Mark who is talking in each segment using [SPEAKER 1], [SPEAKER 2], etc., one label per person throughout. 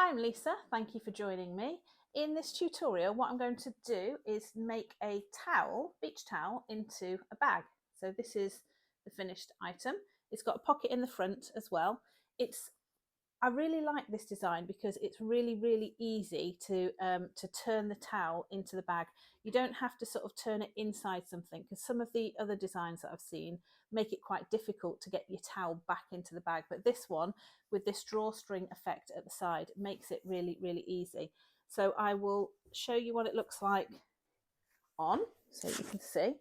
[SPEAKER 1] Hi, I'm Lisa. Thank you for joining me. In this tutorial, what I'm going to do is make a towel, beach towel, into a bag. So this is the finished item. It's got a pocket in the front as well. I really like this design because it's really easy to turn the towel into the bag. You don't have to sort of turn it inside something, because some of the other designs that I've seen make it quite difficult to get your towel back into the bag. But this one, with this drawstring effect at the side, makes it really easy. So I will show you what it looks like on, so you can see.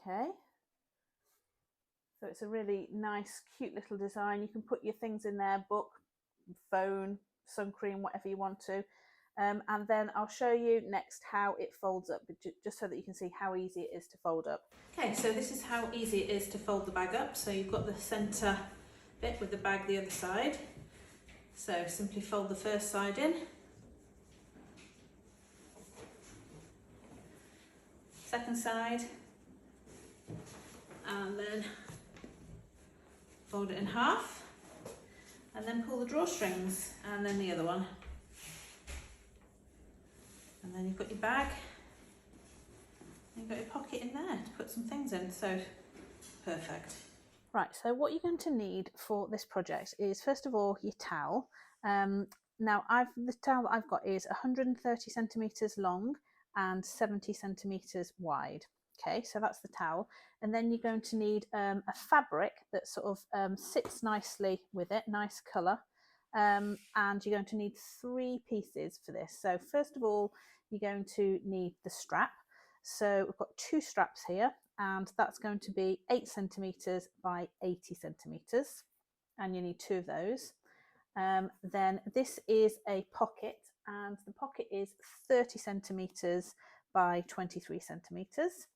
[SPEAKER 1] Okay. So it's a really nice, cute little design. You can put your things in there, book, phone, sun cream, whatever you want to. And then I'll show you next how it folds up, just so that you can see how easy it is to fold up. Okay, so this is how easy it is to fold the bag up. So you've got the centre bit with the bag the other side. So simply fold the first side in. Second side. And then fold it in half. And then pull the drawstrings, and then the other one. And then you've got your bag, and you've got your pocket in there to put some things in, so perfect. Right, so what you're going to need for this project is, first of all, your towel. Now, the towel that I've got is 130 centimetres long and 70 centimetres wide. Okay, so that's the towel. And then you're going to need a fabric that sort of sits nicely with it, nice colour. And you're going to need 3 pieces for this. So first of all, you're going to need the strap. So we've got 2 straps here, and that's going to be 8 centimetres by 80 centimetres, and you need 2 of those. Then this is a pocket, and the pocket is 30 centimetres by 23 centimetres,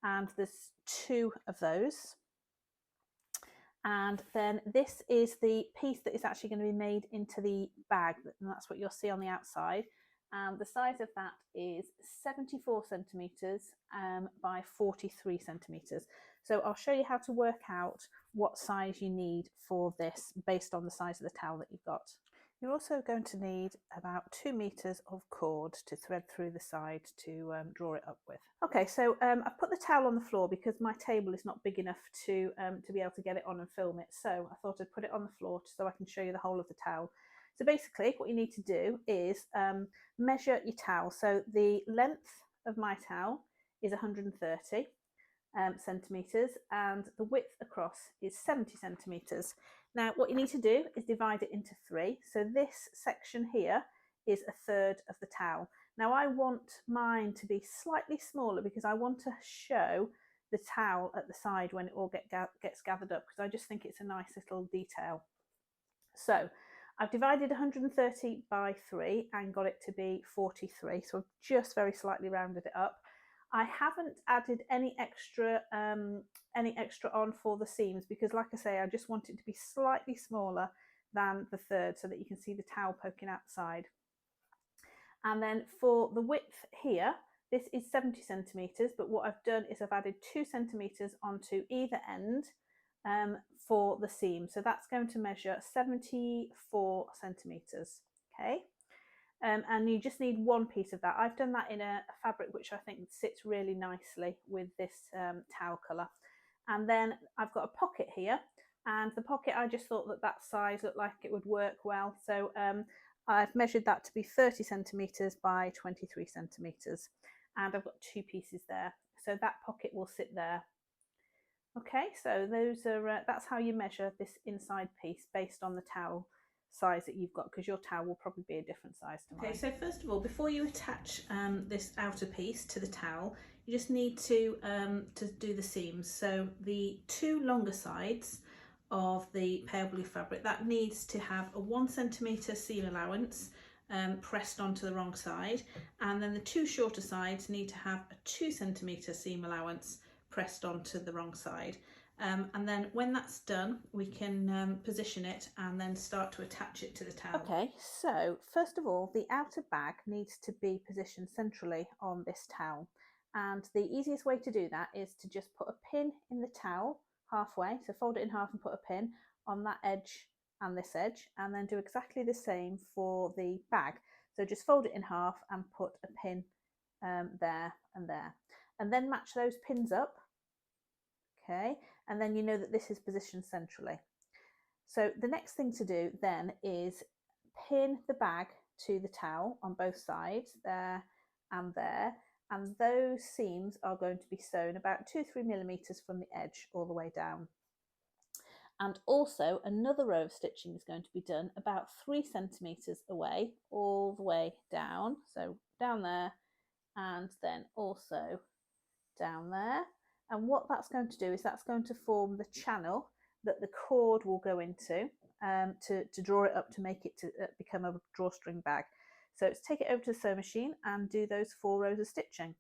[SPEAKER 1] and there's 2 of those. And then this is the piece that is actually going to be made into the bag, and that's what you'll see on the outside. And the size of that is 74 centimetres by 43 centimetres. So I'll show you how to work out what size you need for this based on the size of the towel that you've got. You're also going to need about 2 meters of cord to thread through the side to draw it up with. Okay, so I've put the towel on the floor because my table is not big enough to be able to get it on and film it. So I thought I'd put it on the floor so I can show you the whole of the towel. So basically what you need to do is measure your towel. So the length of my towel is 130 centimetres, and the width across is 70 centimetres. Now what you need to do is divide it into 3. So this section here is 1/3 of the towel. Now I want mine to be slightly smaller because I want to show the towel at the side when it all gets gathered up, because I just think it's a nice little detail. So I've divided 130 by 3 and got it to be 43. So I've just very slightly rounded it up. I haven't added any extra on for the seams because, like I say, I just want it to be slightly smaller than the 1/3 so that you can see the towel poking outside. And then for the width here, this is 70 centimetres, but what I've done is I've added 2 centimetres onto either end for the seam. So that's going to measure 74 centimetres. Okay. And you just need 1 piece of that. I've done that in a fabric which I think sits really nicely with this towel colour. And then I've got a pocket here, and the pocket, I just thought that size looked like it would work well. So I've measured that to be 30 centimetres by 23 centimetres, and I've got 2 pieces there. So that pocket will sit there. Okay, so those are that's how you measure this inside piece based on the towel size that you've got, because your towel will probably be a different size to mine. Okay, so first of all, before you attach this outer piece to the towel, you just need to do the seams. So the 2 longer sides of the pale blue fabric, that needs to have a 1 centimetre seam allowance pressed onto the wrong side, and then the 2 shorter sides need to have a 2 centimetre seam allowance pressed onto the wrong side. And then when that's done, we can position it and then start to attach it to the towel. Okay, so first of all, the outer bag needs to be positioned centrally on this towel. And the easiest way to do that is to just put a pin in the towel halfway. So fold it in half and put a pin on that edge and this edge, and then do exactly the same for the bag. So just fold it in half and put a pin there and there, and then match those pins up. Okay, and then you know that this is positioned centrally. So the next thing to do then is pin the bag to the towel on both sides, there and there, and those seams are going to be sewn about 2-3 millimeters from the edge all the way down. And also another row of stitching is going to be done about 3 centimeters away all the way down, so down there and then also down there. And what that's going to do is that's going to form the channel that the cord will go into to draw it up to make it to become a drawstring bag. So let's take it over to the sewing machine and do those 4 rows of stitching.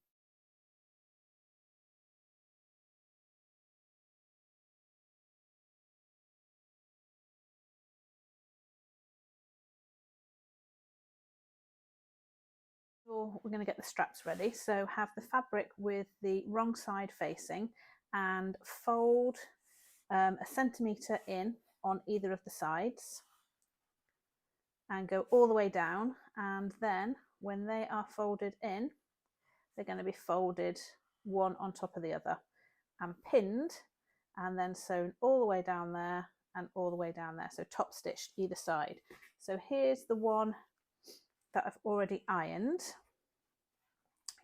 [SPEAKER 1] We're going to get the straps ready, so have the fabric with the wrong side facing and fold a centimetre in on either of the sides and go all the way down, and then when they are folded in they're going to be folded one on top of the other and pinned and then sewn all the way down there and all the way down there, so top stitched either side. So here's the one that I've already ironed.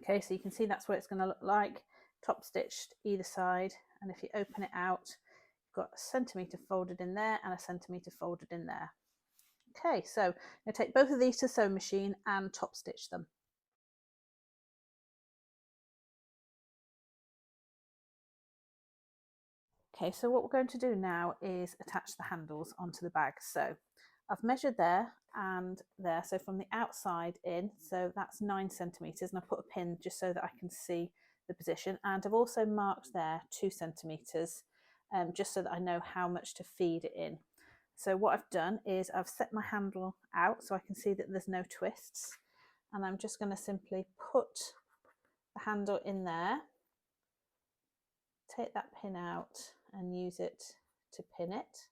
[SPEAKER 1] Okay, so you can see that's what it's going to look like, top stitched either side, and if you open it out you've got a centimetre folded in there and a centimetre folded in there. Okay, so I'm going to take both of these to the sewing machine and top stitch them. Okay, so what we're going to do now is attach the handles onto the bag. So I've measured there and there, so from the outside in, so that's 9 centimetres, and I put a pin just so that I can see the position, and I've also marked there 2 centimetres just so that I know how much to feed it in. So what I've done is I've set my handle out so I can see that there's no twists, and I'm just going to simply put the handle in there, take that pin out and use it to pin it,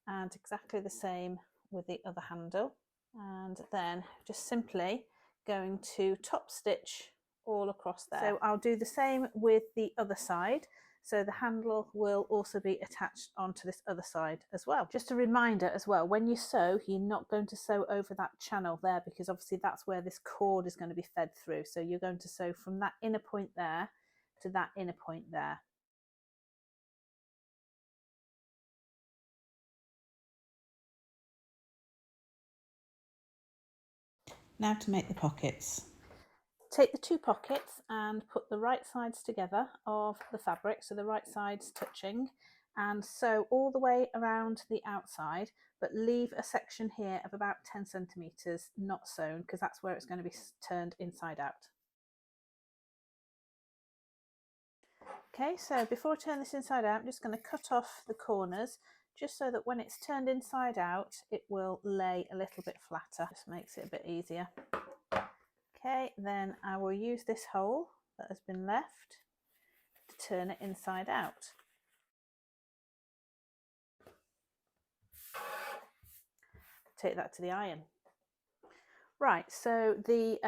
[SPEAKER 1] and exactly the same with the other handle, and then just simply going to top stitch all across there. So I'll do the same with the other side, so the handle will also be attached onto this other side as well. Just a reminder as well, when you sew you're not going to sew over that channel there, because obviously that's where this cord is going to be fed through, so you're going to sew from that inner point there to that inner point there. Now to make the pockets. Take the 2 pockets and put the right sides together of the fabric, so the right sides touching, and sew all the way around the outside, but leave a section here of about 10 centimetres not sewn, because that's where it's going to be turned inside out. Okay, so before I turn this inside out, I'm just going to cut off the corners, just so that when it's turned inside out it will lay a little bit flatter. Just makes it a bit easier. Okay, then I will use this hole that has been left to turn it inside out. Take that to the iron. Right, so the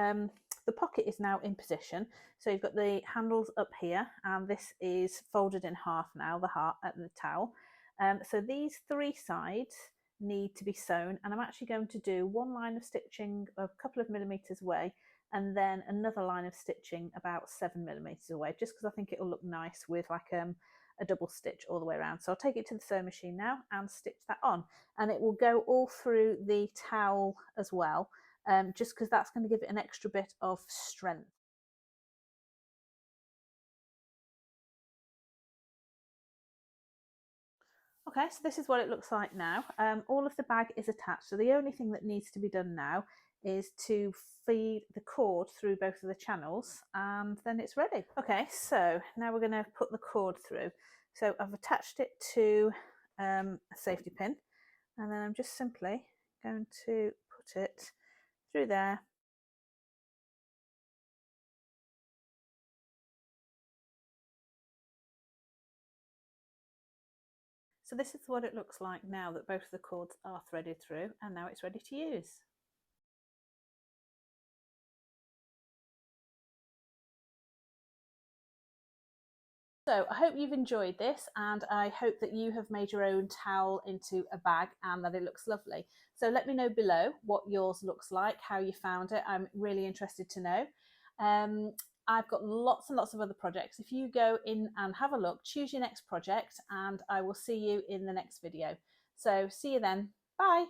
[SPEAKER 1] pocket is now in position. So you've got the handles up here, and this is folded in half now, the heart at the towel. So these 3 sides need to be sewn, and I'm actually going to do 1 line of stitching a couple of millimeters away, and then another line of stitching about 7 millimeters away, just because I think it'll look nice with like a double stitch all the way around. So I'll take it to the sewing machine now and stitch that on, and it will go all through the towel as well, just because that's going to give it an extra bit of strength. Okay, so this is what it looks like now. All of the bag is attached, so the only thing that needs to be done now is to feed the cord through both of the channels, and then it's ready. Okay, so now we're going to put the cord through. So I've attached it to a safety pin, and then I'm just simply going to put it through there. So this is what it looks like now that both of the cords are threaded through, and now it's ready to use. So I hope you've enjoyed this, and I hope that you have made your own towel into a bag and that it looks lovely. So let me know below what yours looks like, how you found it. I'm really interested to know. I've got lots and lots of other projects. If you go in and have a look, choose your next project, and I will see you in the next video. So see you then. Bye.